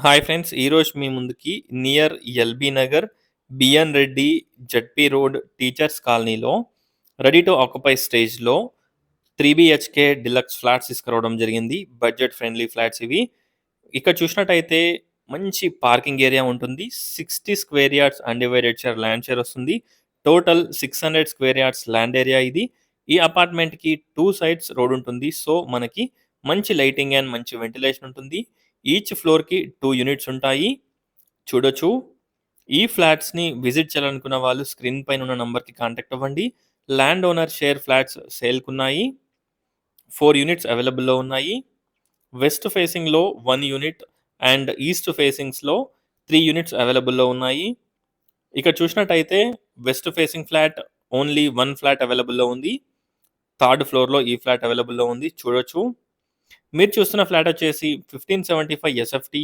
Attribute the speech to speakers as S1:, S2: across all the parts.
S1: Hi friends! ఈరోజు మీ ముందుకి near LB Nagar, BN Reddy, ZP road, teachers కాలనీలో రెడీ టు ఆక్యుపై స్టేజ్లో 3 BHK డిలక్స్ ఫ్లాట్స్ తీసుకురావడం జరిగింది. బడ్జెట్ ఫ్రెండ్లీ ఫ్లాట్స్ ఇవి. ఇక్కడ చూసినట్టయితే మంచి పార్కింగ్ ఏరియా ఉంటుంది. 60 square yards undivided share land share వస్తుంది. Total 600 square yards land area ఇది. ఈ అపార్ట్మెంట్కి 2 సైడ్స్ రోడ్ ఉంటుంది. సో మనకి మంచి లైటింగ్ అండ్ మంచి వెంటిలేషన్ ఉంటుంది. ఈచ్ ఫ్లోర్కి 2 యూనిట్స్ ఉంటాయి. చూడొచ్చు. ఈ ఫ్లాట్స్ని విజిట్ చేయాలనుకున్న వాళ్ళు స్క్రీన్ పైన ఉన్న నంబర్కి కాంటాక్ట్ అవ్వండి. ల్యాండ్ ఓనర్ షేర్ ఫ్లాట్స్ సేల్కున్నాయి. 4 యూనిట్స్ అవైలబుల్లో ఉన్నాయి. వెస్ట్ ఫేసింగ్లో 1 యూనిట్ అండ్ ఈస్ట్ ఫేసింగ్స్లో 3 యూనిట్స్ అవైలబుల్లో ఉన్నాయి. ఇక్కడ చూసినట్టయితే west facing flat only 1 flat అవైలబుల్లో ఉంది. థర్డ్ ఫ్లోర్లో ఈ ఫ్లాట్ అవైలబుల్లో ఉంది. చూడొచ్చు. మీరు చూస్తున్న ఫ్లాట్ వచ్చేసి 1575 ఎస్ఎఫ్టీ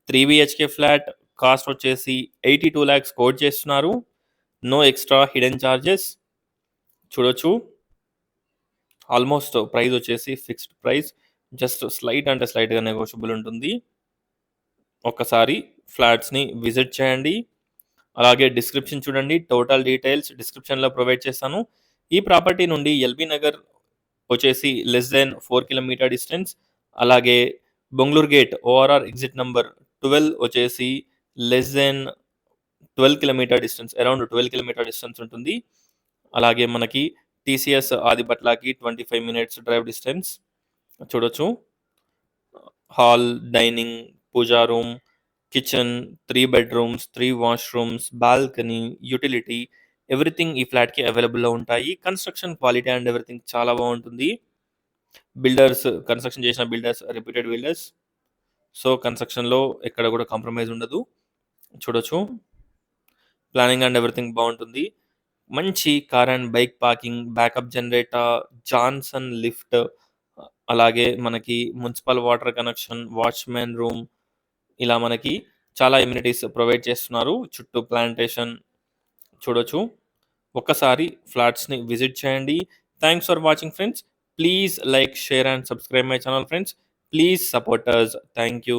S1: 3 BHK ఫ్లాట్. కాస్ట్ వచ్చేసి 82 lakhs కోట్ చేస్తున్నారు. No extra hidden charges. చూడొచ్చు. ఆల్మోస్ట్ ప్రైస్ వచ్చేసి ఫిక్స్డ్ ప్రైస్. జస్ట్ స్లైట్గా నెగోషియబుల్ ఉంటుంది. ఒక్కసారి ఫ్లాట్స్ని విజిట్ చేయండి. అలాగే డిస్క్రిప్షన్ చూడండి. టోటల్ డీటెయిల్స్ డిస్క్రిప్షన్లో ప్రొవైడ్ చేస్తాను. ఈ ప్రాపర్టీ నుండి ఎల్బీ నగర్ వచ్చేసి లెస్ దెన్ 4 కిలోమీటర్ డిస్టెన్స్. అలాగే Bongulur gate ORR exit number 12 వచ్చేసి less than 12 kilometre distance, around 12 kilometre distance ఉంటుంది. అలాగే మనకి టీసీఎస్ ఆదిపట్లకి 25 minutes డ్రైవ్ డిస్టెన్స్. చూడొచ్చు. Hall, dining, pooja room, kitchen, 3 bedrooms, 3 washrooms, balcony, utility, everything ఈ ఫ్లాట్కి అవైలబుల్లో ఉంటాయి. కన్స్ట్రక్షన్ క్వాలిటీ అండ్ ఎవ్రీథింగ్ చాలా బాగుంటుంది. కన్స్ట్రక్షన్ చేసిన బిల్డర్స్ రెప్యూటెడ్ బిల్డర్స్. సో కన్స్ట్రక్షన్లో ఎక్కడ కూడా కాంప్రమైజ్ ఉండదు. చూడొచ్చు. ప్లానింగ్ అండ్ ఎవ్రీథింగ్ బాగుంటుంది. మంచి car and bike parking, backup generator, Johnson lift, అలాగే మనకి municipal water connection, watchman room, ఇలా మనకి చాలా ఎమ్యూనిటీస్ ప్రొవైడ్ చేస్తున్నారు. చుట్టూ ప్లాంటేషన్. చూడొచ్చు. ఒక్కసారి ఫ్లాట్స్ని విజిట్ చేయండి. Thanks for watching friends. Please like, share and subscribe my channel friends. Please support us. Thank you.